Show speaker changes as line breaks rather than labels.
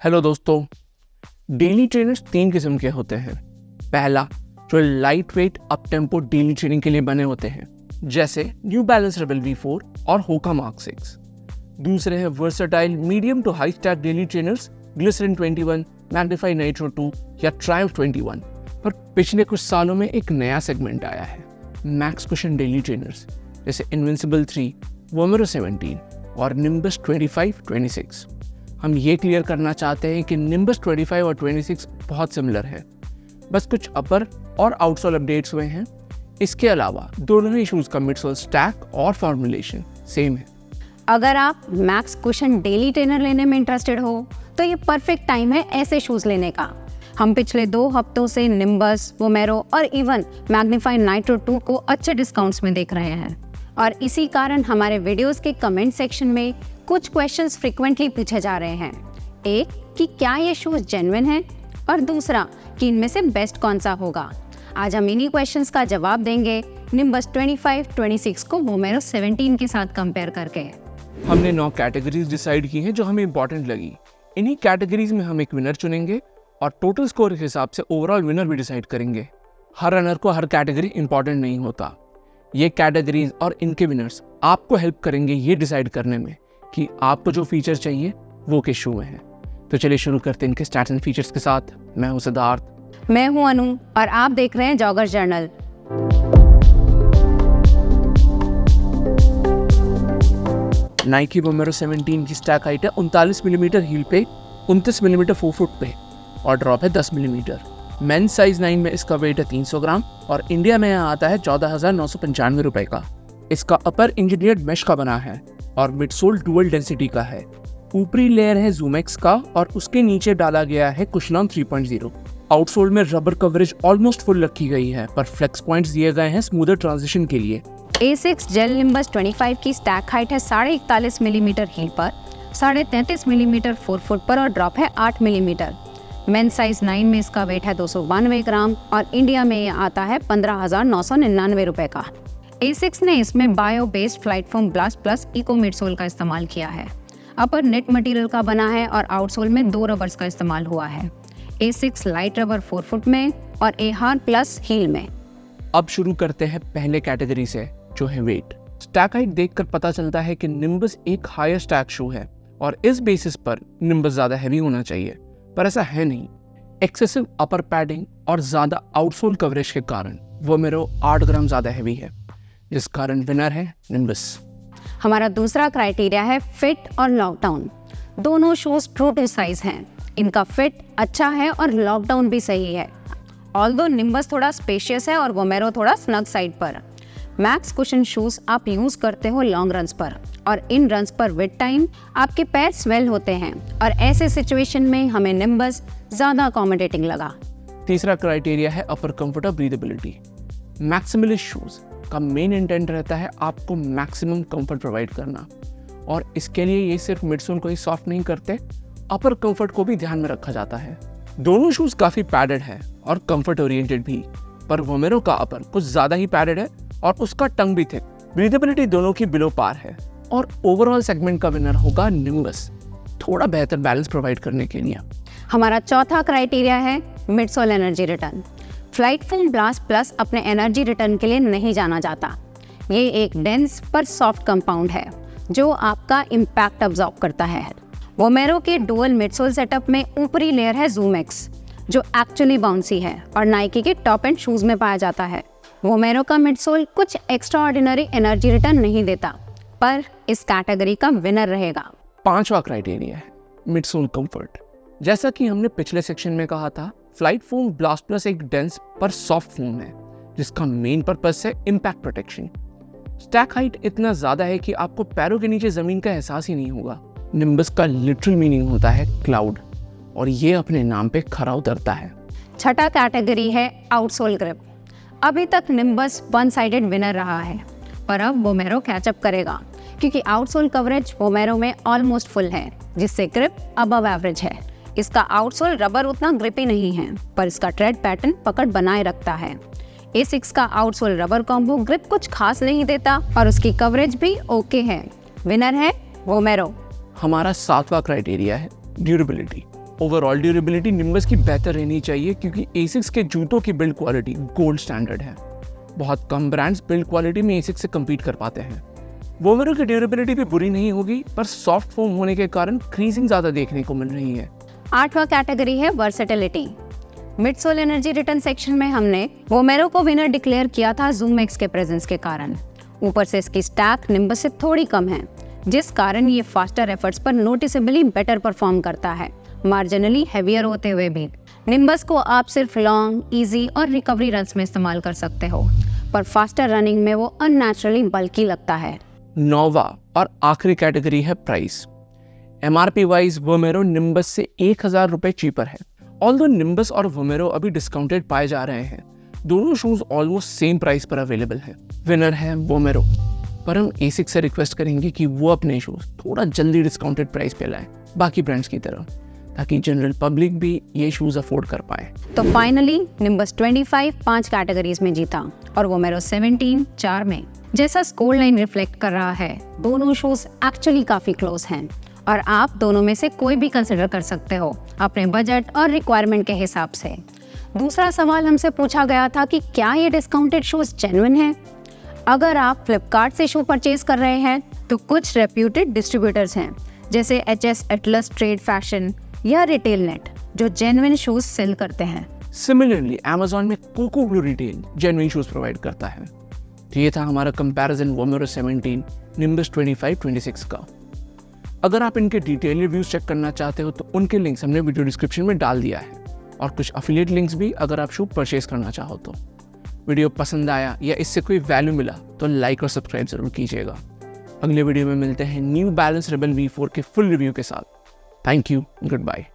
Hello दोस्तों, daily trainers 3 किस्म के होते हैं। पहला, जो light weight up tempo daily training के लिए बने होते हैं, जैसे न्यू बैलेंस रेबल V4 और होका मार्क 6। दूसरे हैं versatile medium to high stack daily trainers, Glycerin 21, Magnify Nitro 2 या ट्रायम्फ 21। पर पिछले कुछ सालों में एक नया सेगमेंट आया है, मैक्स कुशन डेली ट्रेनर्स, जैसे इनविंसिबल 3, वोमेरो 17 और निम्बस 25-26। हम ये क्लियर करना चाहते हैं कि निम्बस 25 और 26 बहुत सिमिलर है, बस कुछ अपर और आउटसोल अपडेट्स हुए हैं। इसके अलावा दोनों ही शूज़ का मिडसोल स्टैक और फॉर्मुलेशन सेम है।
अगर आप मैक्स कुशन डेली ट्रेनर लेने में इंटरेस्टेड हो तो ये परफेक्ट टाइम है ऐसे शूज़ लेने का। हम पिछले 2 हफ्तों से निम्बस, वोमेरो और इवन मैग्नीफाई नाइट्रो 2 को अच्छे डिस्काउंट्स में देख रहे हैं, और इसी कारण हमारे वीडियोस के कमेंट सेक्शन में कुछ क्वेश्चंस फ्रीक्वेंटली पूछे जा रहे हैं। एक, कि क्या ये शूज़ जेन्युइन है, और दूसरा कि इनमें से बेस्ट कौन सा होगा। आज हम इन्हीं क्वेश्चंस का जवाब देंगे निम्बस 25-26 को वोमेरो 17 के साथ कंपेयर करके।
हमने 9 कैटेगरीज डिसाइड की हैं जो हमें इंपॉर्टेंट लगी। इन्हीं कैटेगरीज में हम एक विनर चुनेंगे और टोटल स्कोर के हिसाब से ओवरऑल विनर भी डिसाइड करेंगे। हर रनर को हर कैटेगरी इंपॉर्टेंट नहीं होता। ये कैटेगरीज और इनके विनर्स आपको हेल्प करेंगे ये डिसाइड करने में कि आपको जो फीचर चाहिए वो किस शू में है। तो चलिए शुरू करते हैं इनके स्टैट्स एंड फीचर्स के साथ। मैं हूं सिद्धार्थ,
मैं हूं अनु, और आप देख रहे हैं जॉगर्स जर्नल।
नाइकी वोमेरो 17 की स्टैक हाइट है 39 मिलीमीटर हील पे, 29 मिलीमीटर फोरफुट पे और ड्रॉप है 10 मिलीमीटर। मेंस साइज 9 में इसका वेट है 300 ग्राम और इंडिया में यहाँ आता है 14,995 रुपए का। इसका अपर इंजीनियर्ड मेश का बना है और मिडसोल डुअल डेंसिटी का है। ऊपरी लेयर है ZoomX का और उसके नीचे डाला गया है कुशनॉन 3.0। आउटसोल में रबर कवरेज ऑलमोस्ट फुल रखी गई है, पर फ्लेक्स पॉइंट्स दिए गए हैं स्मूदर ट्रांजिशन के लिए।
A6 जेल निम्बस 25 की स्टैक हाइट है 41.5 मिलीमीटर हील पर, 33.5 मिलीमीटर फोरफुट पर और ड्रॉप है 8 मिलीमीटर। मेन साइज 9 में इसका वेट है 292 ग्राम और इंडिया में ये आता है 15,999 रुपए का। A6 ने इसमें bio based flight foam blast plus eco midsole का इस्तेमाल किया है। अपर नेट मटेरियल का बना है और आउटसोल में 2 रबर्स का इस्तेमाल हुआ है। A6 लाइट रबर फोरफुट में और A-Hard प्लस हील में।
अब शुरू करते हैं पहले कैटेगरी से, जो है वेट। स्टैक हाइट देखकर पता चलता है कि निम्बस एक हायर स्टैक शू है और इस बेसिस पर निम्बस ज्यादा हैवी होना चाहिए, पर ऐसा है नहीं। एक्सेसिव अपर पैडिंग और ज्यादा आउटसोल कवरेज के कारण वोमेरो 8 ग्राम ज्यादा हैवी है, जिस कारण विनर है निम्बस।
हमारा दूसरा क्राइटेरिया है फिट और लॉकडाउन। दोनों शूज ट्रू टू साइज हैं। इनका फिट अच्छा है और लॉकडाउन भी सही है। ऑल्दो निम्बस थोड़ा स्पेशियस है और वोमेरो थोड़ा स्नग साइड पर। मैक्स कुशन शूज आप यूज करते हो लॉन्ग रन्स पर, और इन रन्स पर विद टाइम आपके पैर स्वेल होते हैं, और ऐसे सिचुएशन में हमें निम्बस ज्यादा अकोमोडेटिंग लगा।
तीसरा क्राइटेरिया है अपर कंफर्ट और ब्रीदेबिलिटी। मैक्सिमलिस्ट शूज का मेन इंटेंट रहता है आपको मैक्सिमम कंफर्ट प्रोवाइड करना, और इसके लिए ये सिर्फ मिडसोल को ही सॉफ्ट नहीं करते, अपर कंफर्ट को भी ध्यान में रखा जाता है। दोनों शूज काफी पैडेड है और कंफर्ट ओरिएंटेड भी, पर वोमेरो का अपर कुछ ज्यादा ही पैडेड है और उसका टंग भी थिक। ब्रीदेबिलिटी दोनों की बिलो पार है और ओवरऑल सेगमेंट का विनर होगा निम्बस, थोड़ा बेहतर बैलेंस प्रोवाइड करने के लिए।
हमारा चौथा क्राइटेरिया है midsole energy return. Flight foam blast plus अपने एनर्जी रिटर्न के लिए नहीं जाना जाता। ये एक डेंस पर सॉफ्ट कंपाउंड है जो आपका इम्पैक्ट अब्जॉर्ब करता है। वोमेरो के डुअल मिडसोल सेटअप में ऊपरी लेयर है ZoomX, जो एक्चुअली बाउंसी है और नाइकी के टॉप एंड शूज में पाया जाता है। वोमेरो का मिडसोल कुछ एक्स्ट्रा ऑर्डिनरी एनर्जी रिटर्न नहीं देता, पर इस कैटेगरी का विनर रहेगा।
पांचवा क्राइटेरिया है मिडसोल कंफर्ट। जैसा कि हमने पिछले सेक्शन में कहा था, फ्लाइट फोम ब्लास्ट प्लस एक डेंस पर सॉफ्ट फोम है जिसका मेन पर्पस है इम्पैक्ट प्रोटेक्शन। स्टैक हाइट इतना ज्यादा है कि आपको पैरों के नीचे जमीन का एहसास ही नहीं होगा। निम्बस का लिटरल मीनिंग होता है क्लाउड, और ये अपने नाम पे खरा उतरता है।
छठा कैटेगरी है आउटसोल ग्रिप। अभी तक निम्बस वन साइडेड विनर रहा है, पर अब वोमेरो कैचअप करेगा, क्योंकि आउटसोल कवरेज वोमेरो में ऑलमोस्ट फुल है, जिससे ग्रिप अबव एवरेज है। इसका आउटसोल रबर उतना ग्रिपी नहीं है, पर इसका ट्रेड पैटर्न पकड़ बनाए रखता है। A6 का आउटसोल रबर कॉम्बो ग्रिप कुछ खास नहीं देता और उसकी कवरेज भी ओके है। विनर है वोमेरो।
हमारा 7वां क्राइटेरिया है ड्यूरेबिलिटी। ओवरऑल ड्यूरेबिलिटी निम्बस की बेहतर रहनी चाहिए क्योंकि एसिक्स के जूतों की बिल्ड क्वालिटी गोल्ड स्टैंडर्ड है। बहुत कम ब्रांड्स बिल्ड क्वालिटी में एसिक्स से कम्पीट कर पाते हैं। वोमेरो की ड्यूरेबिलिटी भी बुरी नहीं होगी, पर सॉफ्ट फोम होने के कारण क्रीजिंग ज़्यादा देखने को मिल रही है।
8वां कैटेगरी है versatility. Midsole energy return section में हमने वोमेरो को विनर डिक्लेयर किया था जूम एक्स के प्रेजेंस के कारण। ऊपर से इसकी स्टैक निम्बस से थोड़ी कम है, जिस कारण ये फास्टर एफर्ट्स पर नोटिसेबली बेटर परफॉर्म करता है, मार्जिनली हैवियर होते हुए भी। निम्बस को आप सिर्फ लॉन्ग, इजी और रिकवरी रन्स में इस्तेमाल कर सकते हो, पर फास्टर रनिंग में वो अननेचुरली बल्की लगता है।
9वां और आखिरी कैटेगरी है प्राइस। MRP वाइज वोमेरो निम्बस से 1000 रुपये चीपर है। ऑल्दो निम्बस और वोमेरो अभी डिस्काउंटेड पाए जा रहे हैं, दोनों शूज ऑलमोस्ट सेम प्राइस पर अवेलेबल है। विनर है वोमेरो, पर हम एसिक्स से रिक्वेस्ट करेंगे कि वो अपने शूज थोड़ा जल्दी डिस्काउंटेड प्राइस पे लाएं, बाकी ब्रांड्स की तरह, ताकि जनरल पब्लिक भी ये शूज अफोर्ड कर पाए।
तो फाइनली निम्बस 25 5 कैटेगरीज में जीता और वोमेरो 17 4 में। जैसा स्कोर लाइन रिफ्लेक्ट कर रहा है, दोनों शूज एक्चुअली काफी क्लोज हैं और आप दोनों में से कोई भी कंसिडर कर सकते हो अपने बजट और रिक्वायरमेंट के हिसाब से। दूसरा सवाल हमसे पूछा गया था कि क्या ये डिस्काउंटेड शूज जेन्युइन है। अगर आप फ्लिपकार्ट से शू परचेज कर रहे हैं तो कुछ रेप्यूटेड डिस्ट्रीब्यूटर्स हैं जैसे HS एटलस ट्रेड फैशन या रिटेल नेट, जो जेन्युइन शूज सेल करते हैं।
सिमिलरली Amazon में Cocoblu Retail genuine shoes provide करता है। तो ये था हमारा कंपैरिजन वोमेरो 17 निम्बस 25 26 का। अगर आप इनके डिटेल रिव्यूज चेक करना चाहते हो तो उनके लिंक्स हमने वीडियो डिस्क्रिप्शन में डाल दिया है, और कुछ अफिलिएट लिंक्स भी अगर आप शू परचेज करना चाहो तो। वीडियो पसंद आया या इससे कोई वैल्यू मिला तो लाइक और सब्सक्राइब जरूर कीजिएगा। अगले वीडियो में मिलते हैं न्यू बैलेंस रेबेल V4 के फुल रिव्यू के साथ। Thank you, good bye.